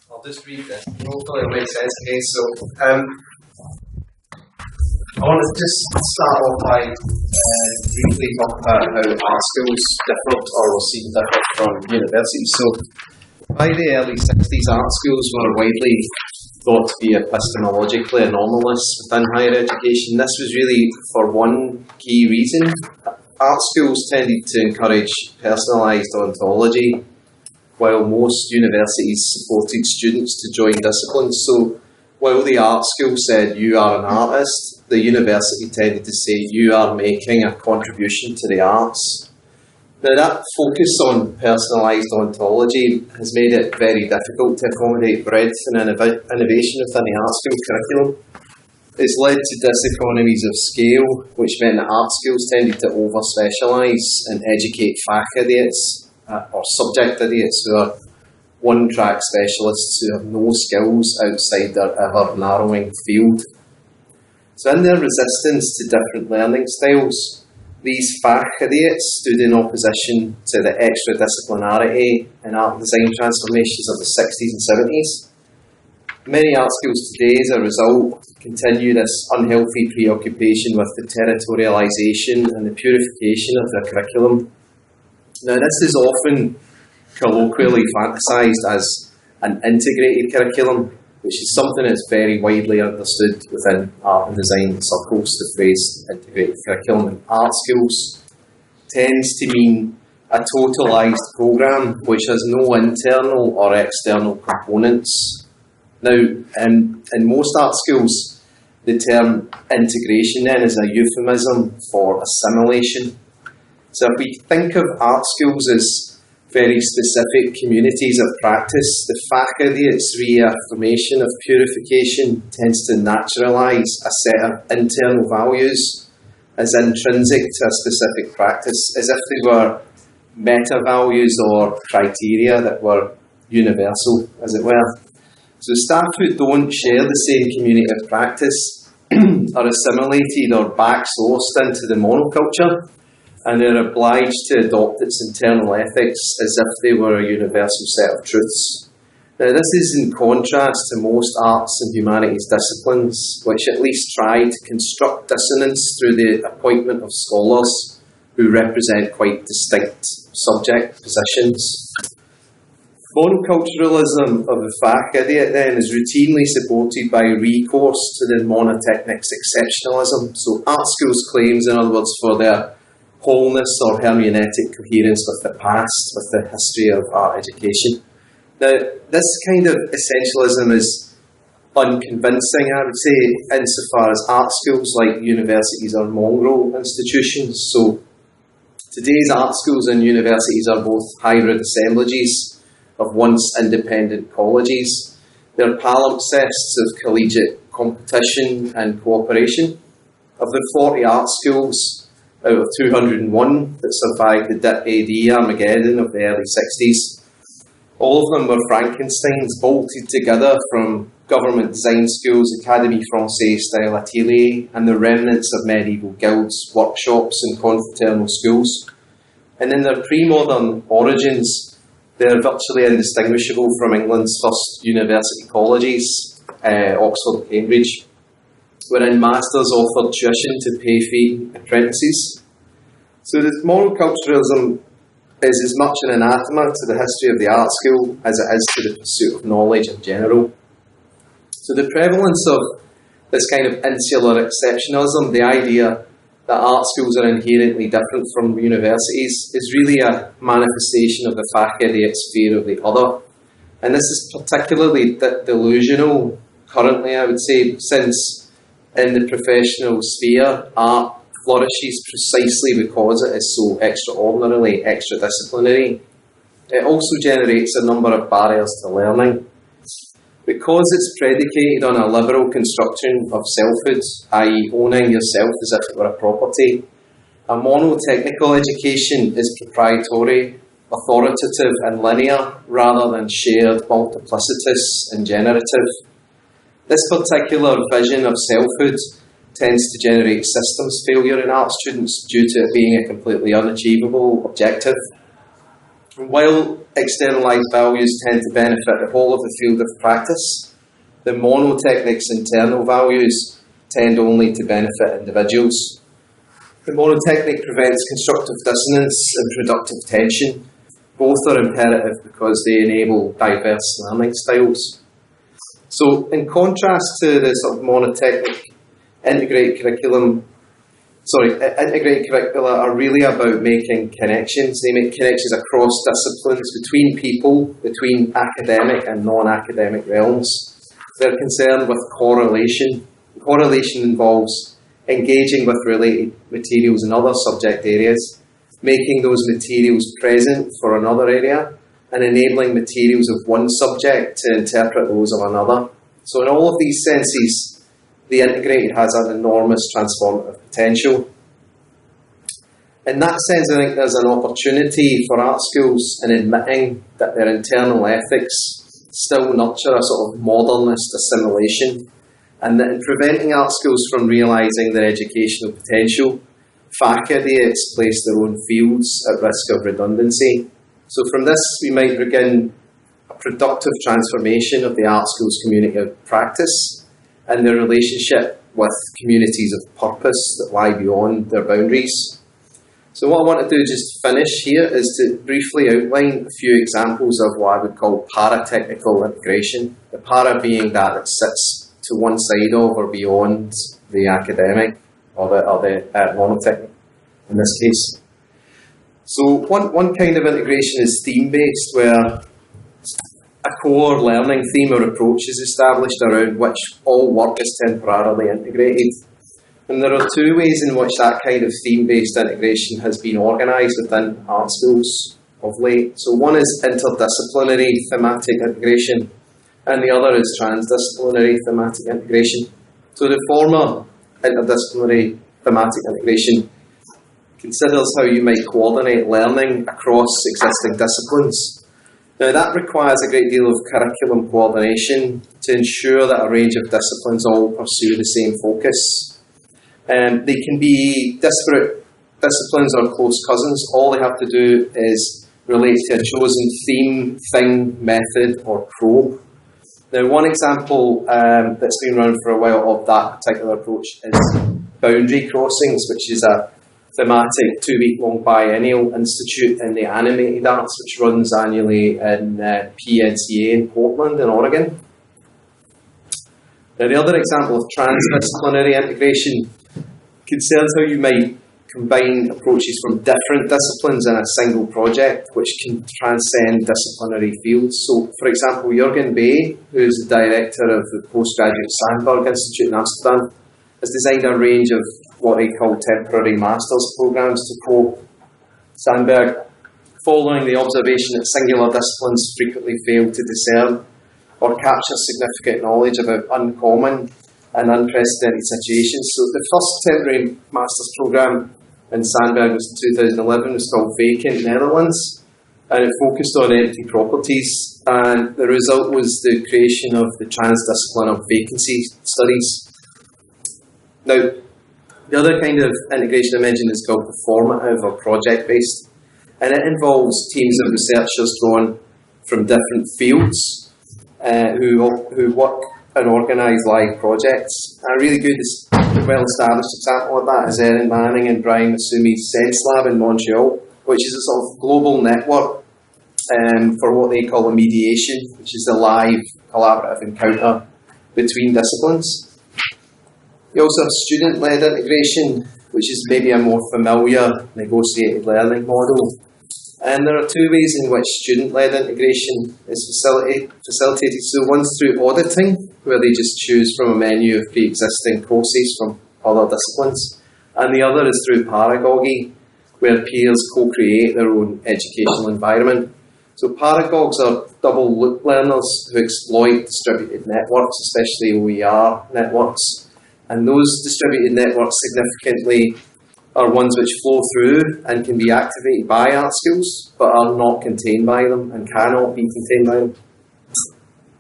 I'll just read this. Hopefully it'll make sense again. So, I want to just start off by briefly talking about how art schools differ or will seem different from universities. So, by the early 60s, art schools were widely thought to be epistemologically anomalous within higher education. This was really for one key reason. Art schools tended to encourage personalised ontology, while most universities supported students to join disciplines. So while the art school said you are an artist, the university tended to say you are making a contribution to the arts. Now that focus on personalised ontology has made it very difficult to accommodate breadth and innovation within the art school curriculum. It's led to diseconomies of scale, which meant that art schools tended to over-specialise and educate Fachidiot or subject idiots who are one-track specialists who have no skills outside their ever-narrowing field. So in their resistance to different learning styles, these Fachidiots stood in opposition to the extra-disciplinarity and art and design transformations of the 60s and 70s. Many art schools today, as a result, continue this unhealthy preoccupation with the territorialisation and the purification of their curriculum. Now, this is often colloquially fantasised as an integrated curriculum, which is something that's very widely understood within art and design circles. The phrase integrated curriculum in art schools tends to mean a totalised programme which has no internal or external components. Now, in most art schools, the term integration then is a euphemism for assimilation. So if we think of art schools as very specific communities of practice, the Fachidiots' reaffirmation of purification tends to naturalise a set of internal values as intrinsic to a specific practice, as if they were meta-values or criteria that were universal, as it were. So staff who don't share the same community of practice are assimilated or backsourced into the monoculture, and they're obliged to adopt its internal ethics as if they were a universal set of truths. Now, this is in contrast to most arts and humanities disciplines, which at least try to construct dissonance through the appointment of scholars who represent quite distinct subject positions. Monoculturalism of the Fachidiot then is routinely supported by recourse to the monotechnics exceptionalism. So art schools claims, in other words, for their wholeness or hermeneutic coherence with the past, with the history of art education. Now, this kind of essentialism is unconvincing, I would say, insofar as art schools, like universities, are mongrel institutions. So today's art schools and universities are both hybrid assemblages of once independent colleges. They're palimpsests of collegiate competition and cooperation. Of the 40 art schools out of 201 that survived the AD Armageddon of the early 60s, all of them were Frankensteins bolted together from government design schools, Académie Française style atelier, and the remnants of medieval guilds, workshops and confraternal schools. And in their pre-modern origins, they're virtually indistinguishable from England's first university colleges, Oxford and Cambridge, wherein masters offered tuition to pay-fee apprentices. So this monoculturalism is as much an anathema to the history of the art school as it is to the pursuit of knowledge in general. So the prevalence of this kind of insular exceptionalism, the idea that art schools are inherently different from universities, is really a manifestation of the Fachidiot's fear of the other. And this is particularly delusional currently, I would say, since in the professional sphere, art flourishes precisely because it is so extraordinarily extra-disciplinary. It also generates a number of barriers to learning. Because it's predicated on a liberal construction of selfhood, i.e. owning yourself as if it were a property, a monotechnical education is proprietary, authoritative and linear, rather than shared, multiplicitous and generative. This particular vision of selfhood tends to generate systems failure in art students due to it being a completely unachievable objective. And while externalised values tend to benefit the whole of the field of practice, the monotechnic's internal values tend only to benefit individuals. The monotechnic prevents constructive dissonance and productive tension. Both are imperative because they enable diverse learning styles. So, in contrast to the sort of monotechnic, integrated curricula are really about making connections. They make connections across disciplines, between people, between academic and non-academic realms. They're concerned with correlation. Correlation involves engaging with related materials in other subject areas, making those materials present for another area, and enabling materials of one subject to interpret those of another. So in all of these senses, the integrated has an enormous transformative potential. In that sense, I think there's an opportunity for art schools in admitting that their internal ethics still nurture a sort of modernist assimilation, and that in preventing art schools from realising their educational potential, Fachidiots place their own fields at risk of redundancy. So from this, we might begin a productive transformation of the art schools community of practice and their relationship with communities of purpose that lie beyond their boundaries. So what I want to do just to finish here is to briefly outline a few examples of what I would call para-technical integration. The para being that it sits to one side of or beyond the academic or the monotechnic in this case. So one kind of integration is theme-based, where a core learning theme or approach is established around which all work is temporarily integrated. And there are two ways in which that kind of theme-based integration has been organised within art schools of late. So one is interdisciplinary thematic integration, and the other is transdisciplinary thematic integration. So the former, interdisciplinary thematic integration, considers how you might coordinate learning across existing disciplines. Now that requires a great deal of curriculum coordination to ensure that a range of disciplines all pursue the same focus. They can be disparate disciplines or close cousins. All they have to do is relate to a chosen theme, thing, method, or probe. Now, one example that's been around for a while of that particular approach is Boundary Crossings, which is a thematic 2-week-long biennial institute in the animated arts, which runs annually in PNCA in Portland, in Oregon. Now, the other example of transdisciplinary integration concerns how you might combine approaches from different disciplines in a single project, which can transcend disciplinary fields. So, for example, Jürgen Bay, who is the director of the postgraduate Sandberg Institute in Amsterdam, has designed a range of what they call temporary master's programs to quote Sandberg, following the observation that singular disciplines frequently fail to discern or capture significant knowledge about uncommon and unprecedented situations. So the first temporary master's programme in Sandberg was in 2011, was called Vacant Netherlands, and it focused on empty properties, and the result was the creation of the transdiscipline of vacancy studies. Now, the other kind of integration I mentioned is called performative or project-based, and it involves teams of researchers drawn from different fields who work and organise live projects. A really good, well-established example of that is Erin Manning and Brian Masumi's Sense Lab in Montreal, which is a sort of global network for what they call a mediation, which is a live collaborative encounter between disciplines. You also have student-led integration, which is maybe a more familiar negotiated learning model. And there are two ways in which student-led integration is facilitated. So one's through auditing, where they just choose from a menu of pre-existing courses from other disciplines. And the other is through paragogy, where peers co-create their own educational environment. So paragogs are double loop learners who exploit distributed networks, especially OER networks. And those distributed networks significantly are ones which flow through and can be activated by art schools, but are not contained by them and cannot be contained by them.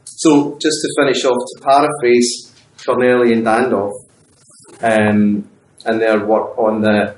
So, just to finish off, to paraphrase Corneli and Dandorf and their work on the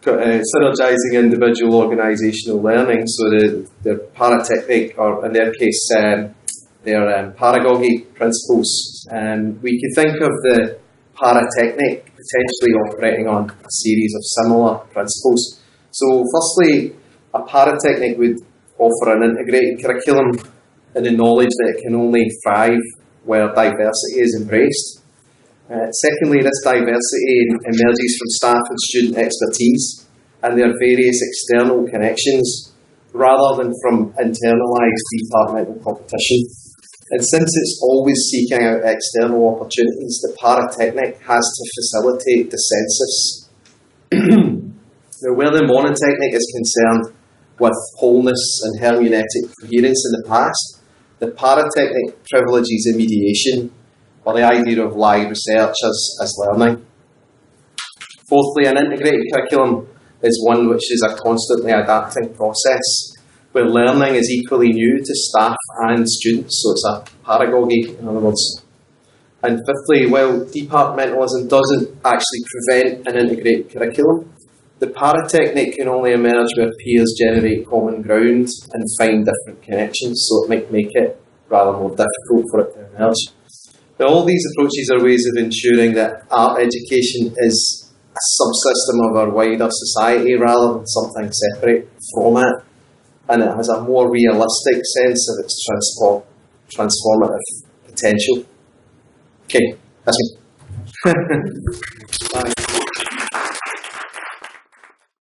synergising individual organisational learning, so the paratechnic, or in their case, their paragogy principles. We could think of the paratechnic potentially operating on a series of similar principles. So firstly, a paratechnic would offer an integrated curriculum in the knowledge that it can only thrive where diversity is embraced. Secondly, this diversity emerges from staff and student expertise and their various external connections, rather than from internalised departmental competition. And since it's always seeking out external opportunities, the paratechnic has to facilitate the census. Now, where the monotechnic is concerned with wholeness and hermeneutic coherence in the past, the paratechnic privileges mediation, or the idea of live research as learning. Fourthly, an integrated curriculum is one which is a constantly adapting process, where learning is equally new to staff and students, so it's a paragogy, in other words. And fifthly, while departmentalism doesn't actually prevent an integrated curriculum, the paratechnic can only emerge where peers generate common ground and find different connections, so it might make it rather more difficult for it to emerge. Now, all these approaches are ways of ensuring that art education is a subsystem of our wider society rather than something separate from it, and it has a more realistic sense of its transformative potential. Okay, that's me. Bye.